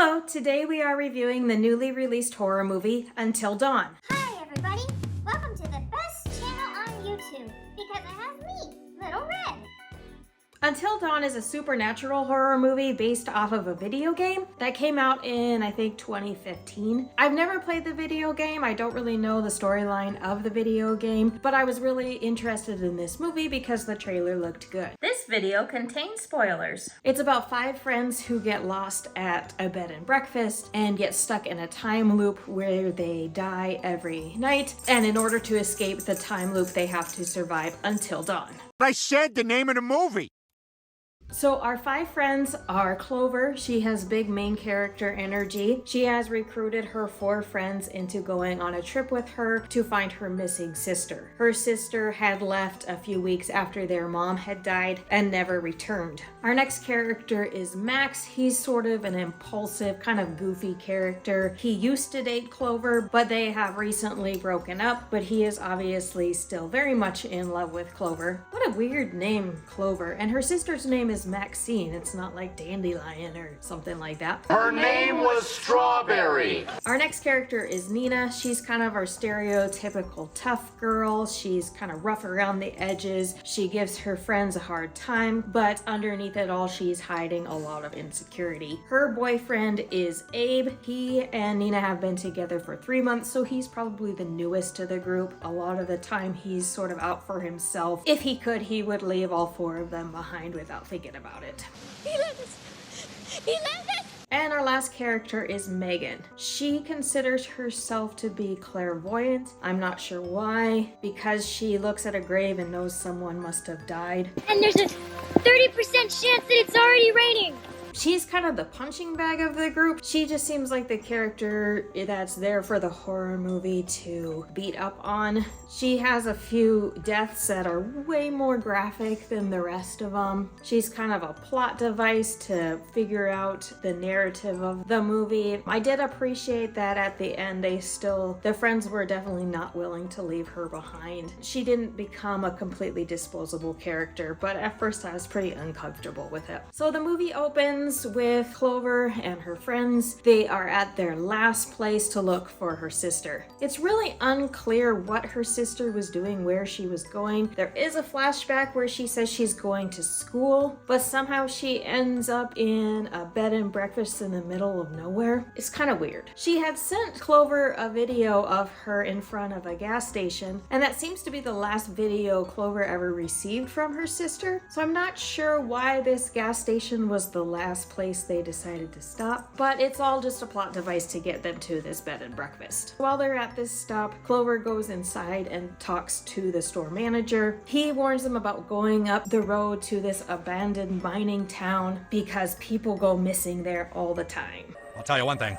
Hello, today we are reviewing the newly released horror movie, Until Dawn. Hi everybody, welcome to the best channel on YouTube, because it has me, Little Red. Until Dawn is a supernatural horror movie based off of a video game that came out in, I think, 2015. I've never played the video game. I don't really know the storyline of the video game, but I was really interested in this movie because the trailer looked good. This video contains spoilers. It's about 5 friends who get lost at a bed and breakfast and get stuck in a time loop where they die every night, and in order to escape the time loop, they have to survive until dawn. I said the name of the movie! So our 5 friends are Clover. She has big main character energy. She has recruited her 4 friends into going on a trip with her to find her missing sister. Her sister had left a few weeks after their mom had died and never returned. Our next character is Max. He's sort of an impulsive, kind of goofy character. He used to date Clover, but they have recently broken up, but he is obviously still very much in love with Clover. What a weird name, Clover. And her sister's name is Maxine. It's not like Dandelion or something like that. Her name was Strawberry. Our next character is Nina. She's kind of our stereotypical tough girl. She's kind of rough around the edges. She gives her friends a hard time, but underneath it all, she's hiding a lot of insecurity. Her boyfriend is Abe. He and Nina have been together for 3 months, so he's probably the newest to the group. A lot of the time, he's sort of out for himself. If he could, he would leave all 4 of them behind without thinking about it. He left us! He left us! And our last character is Megan. She considers herself to be clairvoyant. I'm not sure why, because she looks at a grave and knows someone must have died. And there's a 30% chance that it's already raining! She's kind of the punching bag of the group. She just seems like the character that's there for the horror movie to beat up on. She has a few deaths that are way more graphic than the rest of them. She's kind of a plot device to figure out the narrative of the movie. I did appreciate that at the end the friends were definitely not willing to leave her behind. She didn't become a completely disposable character, but at first I was pretty uncomfortable with it. So the movie opens with Clover and her friends. They are at their last place to look for her sister. It's really unclear what her sister was doing, where she was going. There is a flashback where she says she's going to school, but somehow she ends up in a bed and breakfast in the middle of nowhere. It's kind of weird. She had sent Clover a video of her in front of a gas station, and that seems to be the last video Clover ever received from her sister. So I'm not sure why this gas station was the last place they decided to stop, but it's all just a plot device to get them to this bed and breakfast. While they're at this stop, Clover goes inside and talks to the store manager. He warns them about going up the road to this abandoned mining town because people go missing there all the time. I'll tell you one thing.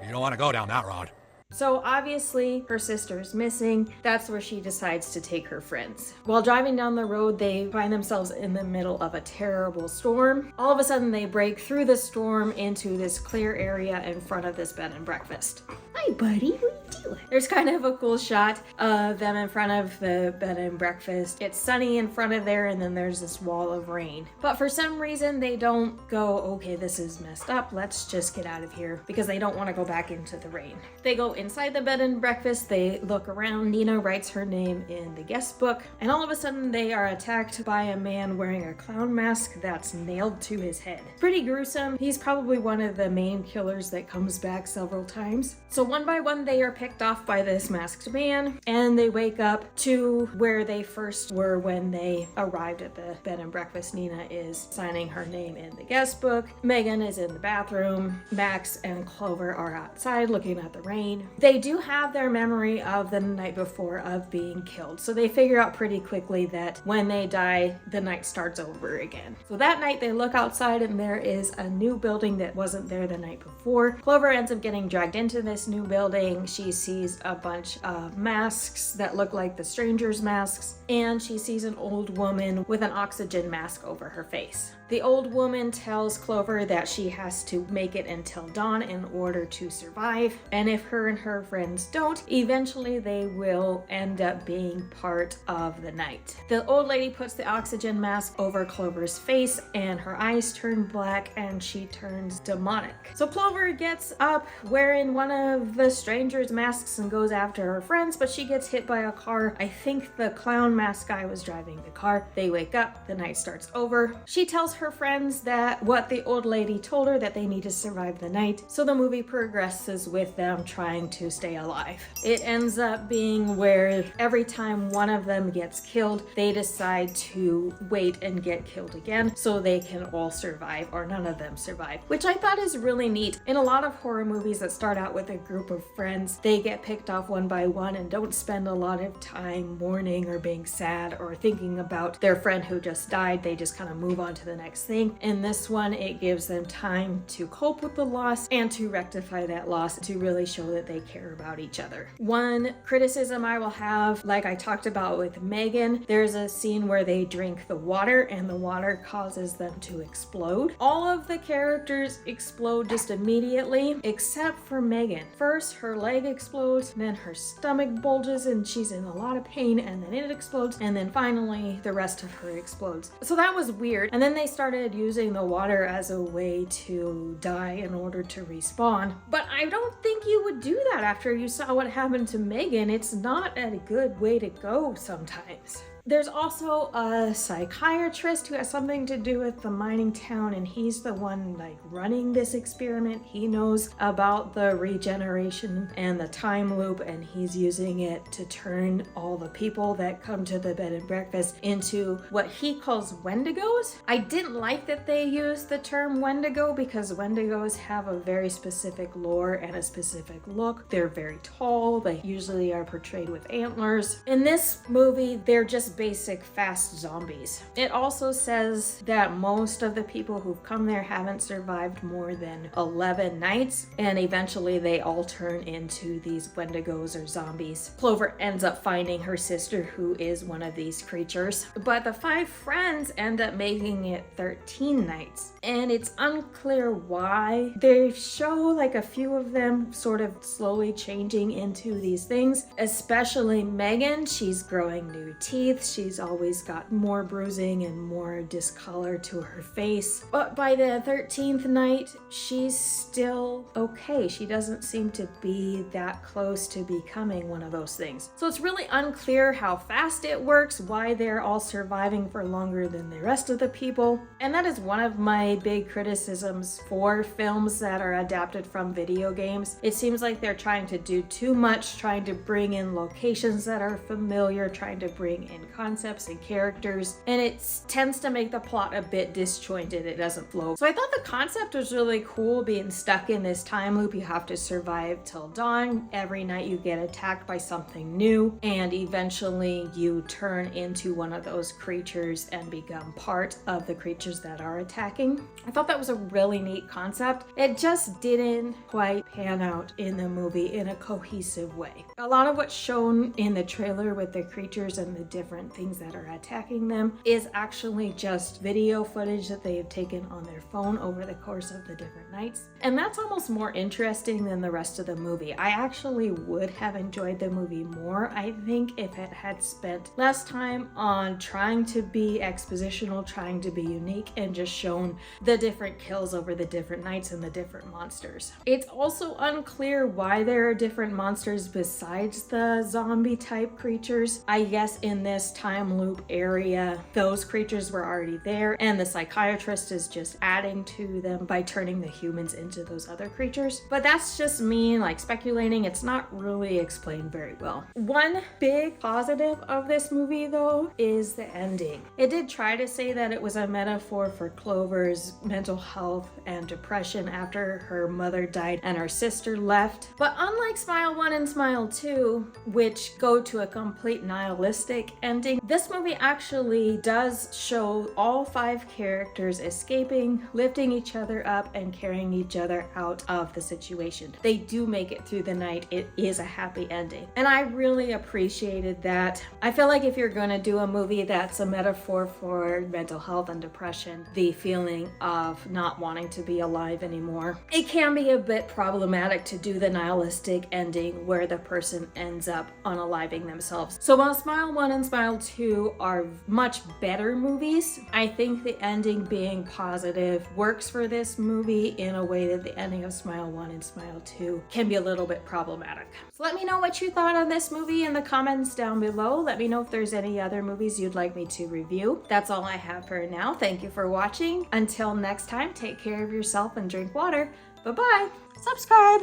You don't want to go down that road. So obviously her sister's missing. That's where she decides to take her friends. While driving down the road, they find themselves in the middle of a terrible storm. All of a sudden they break through the storm into this clear area in front of this bed and breakfast. Hi buddy, what are you doing? There's kind of a cool shot of them in front of the bed and breakfast. It's sunny in front of there, and then there's this wall of rain. But for some reason they don't go, okay, this is messed up, let's just get out of here, because they don't want to go back into the rain. They go inside the bed and breakfast, they look around, Nina writes her name in the guest book, and all of a sudden they are attacked by a man wearing a clown mask that's nailed to his head. Pretty gruesome. He's probably one of the main killers that comes back several times. So one by one they are picked off by this masked man, and they wake up to where they first were when they arrived at the bed and breakfast. Nina is signing her name in the guest book. Megan is in the bathroom. Max and Clover are outside looking at the rain. They do have their memory of the night before of being killed, so they figure out pretty quickly that when they die, the night starts over again. So that night they look outside and there is a new building that wasn't there the night before. Clover ends up getting dragged into this new building. She sees a bunch of masks that look like the strangers' masks, and she sees an old woman with an oxygen mask over her face. The old woman tells Clover that she has to make it until dawn in order to survive, and if her and her friends don't, eventually they will end up being part of the night. The old lady puts the oxygen mask over Clover's face and her eyes turn black and she turns demonic. So Clover gets up wearing one of the stranger's masks and goes after her friends, but she gets hit by a car. I think the clown mask guy was driving the car. They wake up, the night starts over. She tells her friends that what the old lady told her, that they need to survive the night. So the movie progresses with them trying to stay alive. It ends up being where every time one of them gets killed, they decide to wait and get killed again so they can all survive, or none of them survive, which I thought is really neat. In a lot of horror movies that start out with a group of friends, they get picked off one by one and don't spend a lot of time mourning or being sad or thinking about their friend who just died. They just kind of move on to the next thing. In this one, it gives them time to cope with the loss and to rectify that loss, to really show that they care about each other. One criticism I will have, like I talked about with Megan, there's a scene where they drink the water and the water causes them to explode. All of the characters explode just immediately, except for Megan. First, her leg explodes, then her stomach bulges and she's in a lot of pain, and then it explodes, and then finally the rest of her explodes. So that was weird. And then they started using the water as a way to die in order to respawn. But I don't think you would do that after you saw what happened to Megan. It's not a good way to go sometimes. There's also a psychiatrist who has something to do with the mining town, and he's the one like running this experiment. He knows about the regeneration and the time loop, and he's using it to turn all the people that come to the bed and breakfast into what he calls Wendigos. I didn't like that they used the term Wendigo because Wendigos have a very specific lore and a specific look. They're very tall. They usually are portrayed with antlers. In this movie, they're just basic fast zombies. It also says that most of the people who've come there haven't survived more than 11 nights, and eventually they all turn into these Wendigos or zombies. Clover ends up finding her sister, who is one of these creatures, but the 5 friends end up making it 13 nights, and it's unclear why. They show like a few of them sort of slowly changing into these things, especially Megan. She's growing new teeth. She's always got more bruising and more discolor to her face. But by the 13th night, she's still okay. She doesn't seem to be that close to becoming one of those things. So it's really unclear how fast it works, why they're all surviving for longer than the rest of the people. And that is one of my big criticisms for films that are adapted from video games. It seems like they're trying to do too much, trying to bring in locations that are familiar, trying to bring in concepts and characters, and it tends to make the plot a bit disjointed. It doesn't flow. So I thought the concept was really cool, being stuck in this time loop. You have to survive till dawn. Every night you get attacked by something new, and eventually you turn into one of those creatures and become part of the creatures that are attacking. I thought that was a really neat concept. It just didn't quite pan out in the movie in a cohesive way. A lot of what's shown in the trailer with the creatures and the different things that are attacking them is actually just video footage that they have taken on their phone over the course of the different nights. And that's almost more interesting than the rest of the movie. I actually would have enjoyed the movie more, I think, if it had spent less time on trying to be expositional, trying to be unique, and just shown the different kills over the different nights and the different monsters. It's also unclear why there are different monsters besides the zombie type creatures. I guess in this time loop area, those creatures were already there, and the psychiatrist is just adding to them by turning the humans into those other creatures. But that's just me like speculating. It's not really explained very well. One big positive of this movie though is the ending. It did try to say that it was a metaphor for Clover's mental health and depression after her mother died and her sister left. But unlike Smile 1 and Smile 2, which go to a complete nihilistic ending, ending. This movie actually does show all 5 characters escaping, lifting each other up, and carrying each other out of the situation. They do make it through the night. It is a happy ending. And I really appreciated that. I feel like if you're going to do a movie that's a metaphor for mental health and depression, the feeling of not wanting to be alive anymore, it can be a bit problematic to do the nihilistic ending where the person ends up unaliving themselves. So while Smile 1 and Smile 2 are much better movies, I think the ending being positive works for this movie in a way that the ending of Smile 1 and Smile 2 can be a little bit problematic. So let me know what you thought on this movie in the comments down below. Let me know if there's any other movies you'd like me to review. That's all I have for now. Thank you for watching. Until next time, take care of yourself and drink water. Bye-bye. Subscribe.